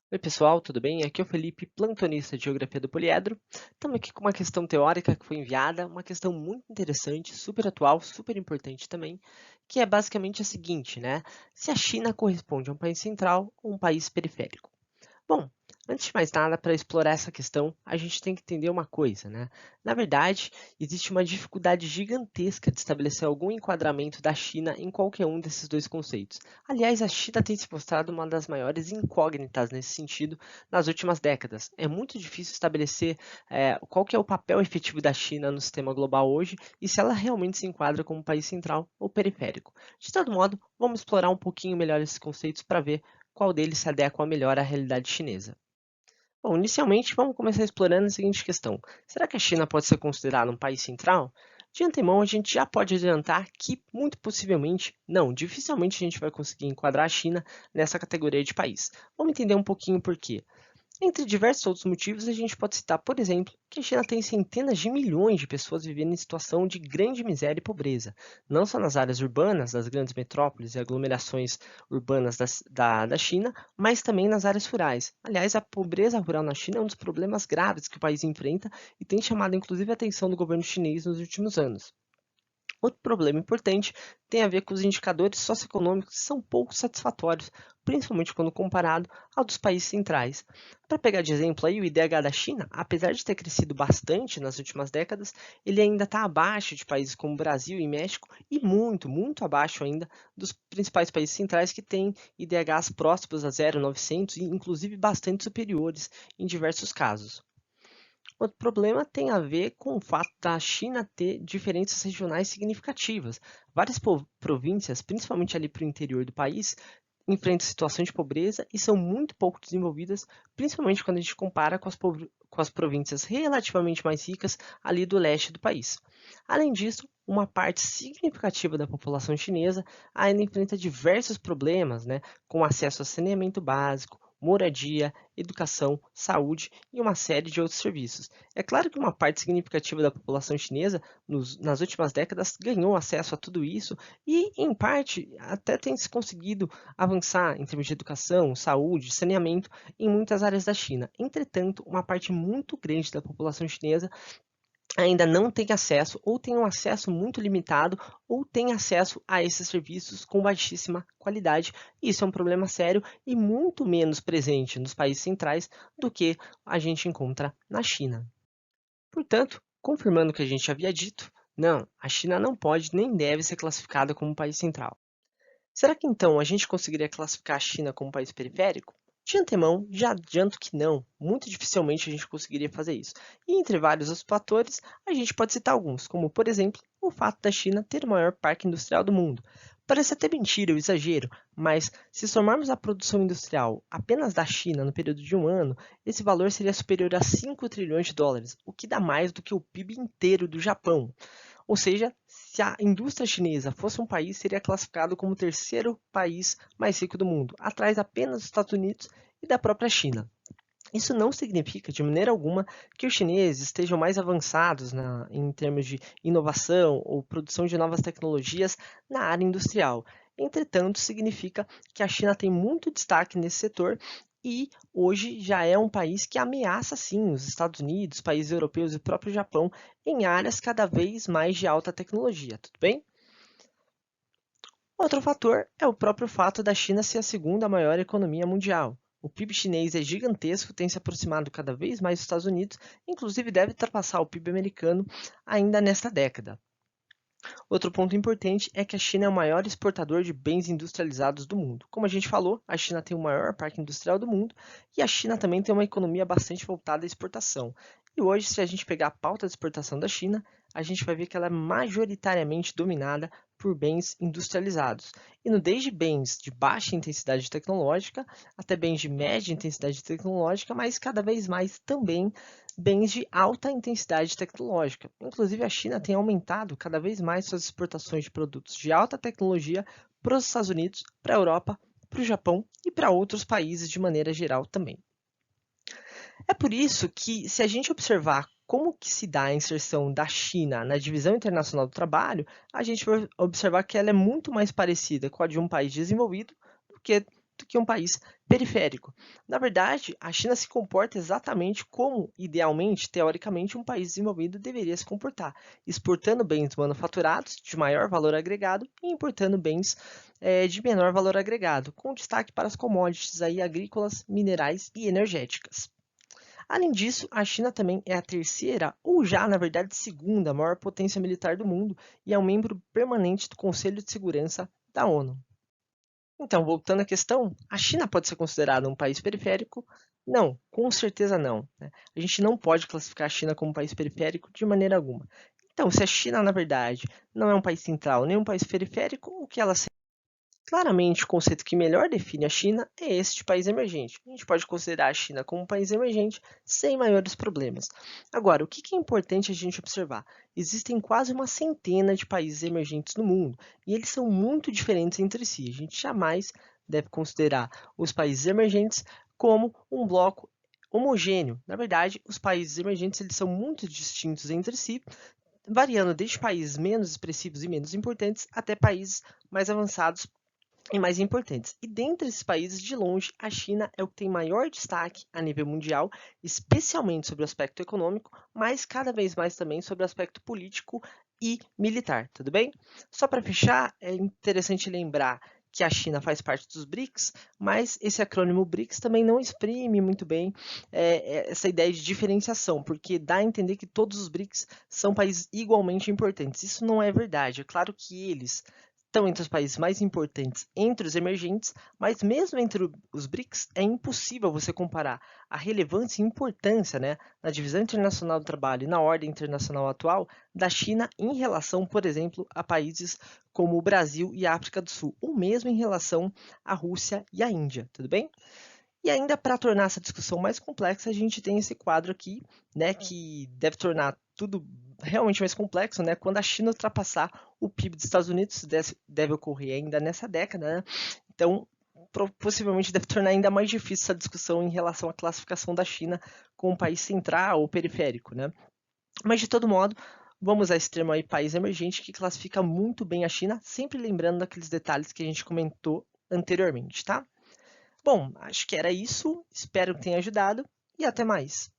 Oi, pessoal, tudo bem? Aqui é o Felipe, plantonista de Geografia do Poliedro. Estamos aqui com uma questão teórica que foi enviada, uma questão muito interessante, super atual, super importante também, que é basicamente a seguinte, né? Se a China corresponde a um país central ou um país periférico. Bom, antes de mais nada, para explorar essa questão, a gente tem que entender uma coisa, né? Na verdade, existe uma dificuldade gigantesca de estabelecer algum enquadramento da China em qualquer um desses dois conceitos. Aliás, a China tem se mostrado uma das maiores incógnitas nesse sentido nas últimas décadas. É muito difícil estabelecer qual que é o papel efetivo da China no sistema global hoje e se ela realmente se enquadra como um país central ou periférico. De todo modo, vamos explorar um pouquinho melhor esses conceitos para ver qual deles se adequa melhor à realidade chinesa. Bom, inicialmente vamos começar explorando a seguinte questão: será que a China pode ser considerada um país central? De antemão, a gente já pode adiantar que, muito possivelmente, não, dificilmente a gente vai conseguir enquadrar a China nessa categoria de país. Vamos entender um pouquinho por quê. Entre diversos outros motivos, a gente pode citar, por exemplo, que a China tem centenas de milhões de pessoas vivendo em situação de grande miséria e pobreza, não só nas áreas urbanas das grandes metrópoles e aglomerações urbanas da China, mas também nas áreas rurais. Aliás, a pobreza rural na China é um dos problemas graves que o país enfrenta e tem chamado inclusive a atenção do governo chinês nos últimos anos. Outro problema importante tem a ver com os indicadores socioeconômicos que são pouco satisfatórios, principalmente quando comparado ao dos países centrais. Para pegar de exemplo aí, o IDH da China, apesar de ter crescido bastante nas últimas décadas, ele ainda está abaixo de países como Brasil e México e muito, muito abaixo ainda dos principais países centrais que têm IDHs próximos a 0,900 e inclusive bastante superiores em diversos casos. Outro problema tem a ver com o fato da China ter diferenças regionais significativas. Várias províncias, principalmente ali para o interior do país, enfrentam situações de pobreza e são muito pouco desenvolvidas, principalmente quando a gente compara com as províncias relativamente mais ricas ali do leste do país. Além disso, uma parte significativa da população chinesa ainda enfrenta diversos problemas, né, com acesso a saneamento básico, moradia, educação, saúde e uma série de outros serviços. É claro que uma parte significativa da população chinesa, nas últimas décadas, ganhou acesso a tudo isso e, em parte, até tem se conseguido avançar em termos de educação, saúde, saneamento em muitas áreas da China. Entretanto, uma parte muito grande da população chinesa ainda não tem acesso ou tem um acesso muito limitado ou tem acesso a esses serviços com baixíssima qualidade. Isso é um problema sério e muito menos presente nos países centrais do que a gente encontra na China. Portanto, confirmando o que a gente havia dito, não, a China não pode nem deve ser classificada como um país central. Será que então a gente conseguiria classificar a China como um país periférico? De antemão, já adianto que não, muito dificilmente a gente conseguiria fazer isso. E entre vários outros fatores, a gente pode citar alguns, como por exemplo, o fato da China ter o maior parque industrial do mundo. Parece até mentira ou exagero, mas se somarmos a produção industrial apenas da China no período de um ano, esse valor seria superior a 5 trilhões de dólares, o que dá mais do que o PIB inteiro do Japão. Ou seja, se a indústria chinesa fosse um país, seria classificado como o terceiro país mais rico do mundo, atrás apenas dos Estados Unidos e da própria China. Isso não significa, de maneira alguma, que os chineses estejam mais avançados em termos de inovação ou produção de novas tecnologias na área industrial. Entretanto, significa que a China tem muito destaque nesse setor e hoje já é um país que ameaça sim os Estados Unidos, países europeus e o próprio Japão em áreas cada vez mais de alta tecnologia, tudo bem? Outro fator é o próprio fato da China ser a segunda maior economia mundial. O PIB chinês é gigantesco, tem se aproximado cada vez mais dos Estados Unidos, inclusive deve ultrapassar o PIB americano ainda nesta década. Outro ponto importante é que a China é o maior exportador de bens industrializados do mundo. Como a gente falou, a China tem o maior parque industrial do mundo e a China também tem uma economia bastante voltada à exportação. E hoje, se a gente pegar a pauta de exportação da China, a gente vai ver que ela é majoritariamente dominada por bens industrializados, indo desde bens de baixa intensidade tecnológica até bens de média intensidade tecnológica, mas cada vez mais também bens de alta intensidade tecnológica. Inclusive, a China tem aumentado cada vez mais suas exportações de produtos de alta tecnologia para os Estados Unidos, para a Europa, para o Japão e para outros países de maneira geral também. É por isso que, se a gente observar como que se dá a inserção da China na divisão internacional do trabalho, a gente vai observar que ela é muito mais parecida com a de um país desenvolvido do que do que um país periférico. Na verdade, a China se comporta exatamente como, idealmente, teoricamente, um país desenvolvido deveria se comportar, exportando bens manufaturados de maior valor agregado e importando bens de menor valor agregado, com destaque para as commodities aí, agrícolas, minerais e energéticas. Além disso, a China também é a terceira, ou já, na verdade, segunda maior potência militar do mundo e é um membro permanente do Conselho de Segurança da ONU. Então, voltando à questão, a China pode ser considerada um país periférico? Não, com certeza não, né? A gente não pode classificar a China como um país periférico de maneira alguma. Então, se a China, na verdade, não é um país central nem um país periférico, o que ela claramente, o conceito que melhor define a China é esse de país emergente. A gente pode considerar a China como um país emergente sem maiores problemas. Agora, o que é importante a gente observar? Existem quase uma centena de países emergentes no mundo e eles são muito diferentes entre si. A gente jamais deve considerar os países emergentes como um bloco homogêneo. Na verdade, os países emergentes eles são muito distintos entre si, variando desde países menos expressivos e menos importantes até países mais avançados e mais importantes. E dentre esses países, de longe, a China é o que tem maior destaque a nível mundial, especialmente sobre o aspecto econômico, mas cada vez mais também sobre o aspecto político e militar, tudo bem? Só para fechar, é interessante lembrar que a China faz parte dos BRICS, mas esse acrônimo BRICS também não exprime muito bem essa ideia de diferenciação, porque dá a entender que todos os BRICS são países igualmente importantes. Isso não é verdade. É claro que eles estão entre os países mais importantes entre os emergentes, mas mesmo entre os BRICS é impossível você comparar a relevância e importância, né, na divisão internacional do trabalho e na ordem internacional atual da China em relação, por exemplo, a países como o Brasil e a África do Sul, ou mesmo em relação à Rússia e à Índia, tudo bem? E ainda para tornar essa discussão mais complexa, a gente tem esse quadro aqui, né, que deve tornar tudo realmente mais complexo, né, quando a China ultrapassar o PIB dos Estados Unidos, isso deve ocorrer ainda nessa década, né? Então, possivelmente deve tornar ainda mais difícil essa discussão em relação à classificação da China como um país central ou periférico, né? Mas de todo modo, vamos a esse termo aí, país emergente, que classifica muito bem a China, sempre lembrando daqueles detalhes que a gente comentou anteriormente, tá? Bom, acho que era isso. Espero que tenha ajudado e até mais.